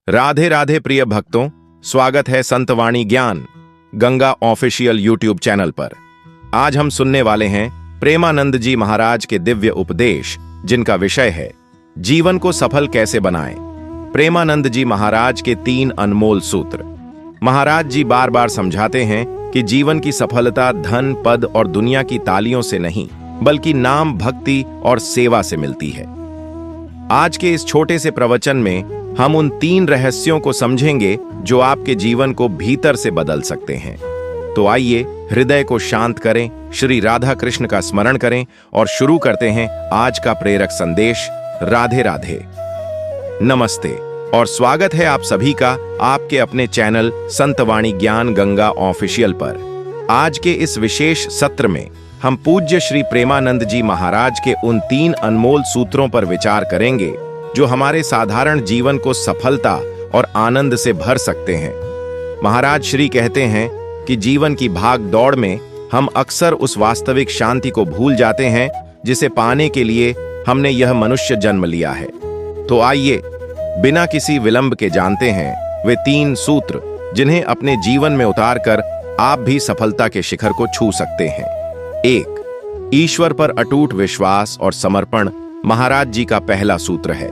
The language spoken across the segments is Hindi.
राधे राधे प्रिय भक्तों, स्वागत है संतवाणी ज्ञान गंगा ऑफिशियल यूट्यूब चैनल पर। आज हम सुनने वाले हैं प्रेमानंद जी महाराज के दिव्य उपदेश, जिनका विषय है जीवन को सफल कैसे बनाएं। प्रेमानंद जी महाराज के 3 अनमोल सूत्र। महाराज जी बार बार समझाते हैं कि जीवन की सफलता धन, पद और दुनिया की तालियों से नहीं, बल्कि नाम, भक्ति और सेवा से मिलती है। आज के इस छोटे से प्रवचन में हम उन 3 रहस्यों को समझेंगे जो आपके जीवन को भीतर से बदल सकते हैं। तो आइए हृदय को शांत करें, श्री राधा कृष्ण का स्मरण करें और शुरू करते हैं आज का प्रेरक संदेश। राधे राधे, नमस्ते और स्वागत है आप सभी का आपके अपने चैनल संतवाणी ज्ञान गंगा ऑफिशियल पर। आज के इस विशेष सत्र में हम पूज्य श्री प्रेमानंद जी महाराज के उन 3 अनमोल सूत्रों पर विचार करेंगे जो हमारे साधारण जीवन को सफलता और आनंद से भर सकते हैं। महाराज श्री कहते हैं कि जीवन की भाग दौड़ में हम अक्सर उस वास्तविक शांति को भूल जाते हैं जिसे पाने के लिए हमने यह मनुष्य जन्म लिया है। तो आइए बिना किसी विलंब के जानते हैं वे 3 सूत्र जिन्हें अपने जीवन में उतारकर आप भी सफलता के शिखर को छू सकते हैं। 1. ईश्वर पर अटूट विश्वास और समर्पण महाराज जी का पहला सूत्र है।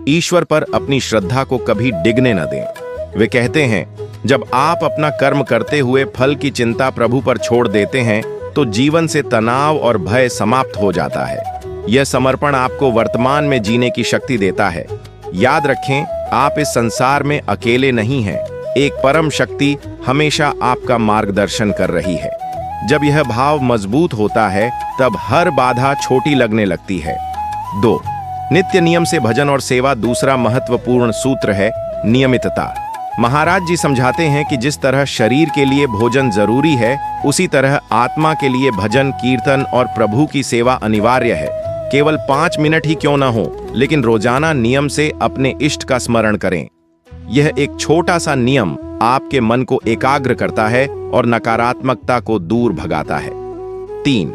ईश्वर पर अपनी श्रद्धा को कभी डिगने न दें। वे कहते हैं, जब आप अपना कर्म करते हुए फल की चिंता प्रभु पर छोड़ देते हैं तो जीवन से तनाव और भय समाप्त हो जाता है। यह समर्पण आपको वर्तमान में जीने की शक्ति देता है। याद रखें, आप इस संसार में अकेले नहीं हैं। एक परम शक्ति हमेशा आपका मार्गदर्शन कर रही है। जब यह भाव मजबूत होता है तब हर बाधा छोटी लगने लगती है। 2. नित्य नियम से भजन और सेवा दूसरा महत्वपूर्ण सूत्र है, नियमितता। महाराज जी समझाते हैं कि जिस तरह शरीर के लिए भोजन जरूरी है, उसी तरह आत्मा के लिए भजन, कीर्तन और प्रभु की सेवा अनिवार्य है। केवल 5 मिनट ही क्यों न हो, लेकिन रोजाना नियम से अपने इष्ट का स्मरण करें। यह एक छोटा सा नियम आपके मन को एकाग्र करता है और नकारात्मकता को दूर भगाता है। 3.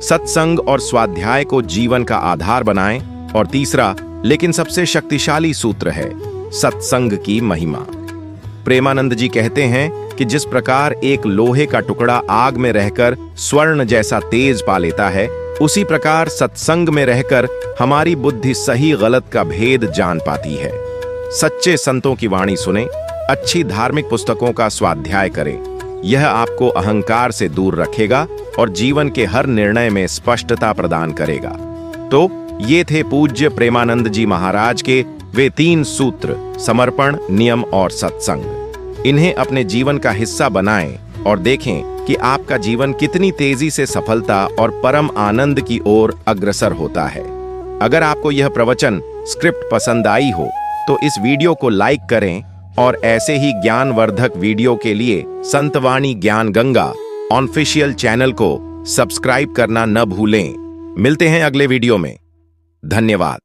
सत्संग और स्वाध्याय को जीवन का आधार बनाएं। और तीसरा लेकिन सबसे शक्तिशाली सूत्र है सत्संग की महिमा। प्रेमानंद जी कहते हैं कि जिस प्रकार एक लोहे का टुकड़ा आग में रहकर स्वर्ण जैसा तेज पा लेता है, उसी प्रकार सत्संग में रहकर हमारी बुद्धि सही गलत का भेद जान पाती है। सच्चे संतों की वाणी सुने, अच्छी धार्मिक पुस्तकों का स्वाध्याय करें। यह आपको अहंकार से दूर रखेगा और जीवन के हर निर्णय में स्पष्टता प्रदान करेगा। तो ये थे पूज्य प्रेमानंद जी महाराज के वे 3 सूत्र, समर्पण, नियम और सत्संग। इन्हें अपने जीवन का हिस्सा बनाएं और देखें कि आपका जीवन कितनी तेजी से सफलता और परम आनंद की ओर अग्रसर होता है। अगर आपको यह प्रवचन स्क्रिप्ट पसंद आई हो तो इस वीडियो को लाइक करें और ऐसे ही ज्ञानवर्धक वीडियो के लिए संतवाणी ज्ञान गंगा ऑफिशियल चैनल को सब्सक्राइब करना न भूलें। मिलते हैं अगले वीडियो में। धन्यवाद।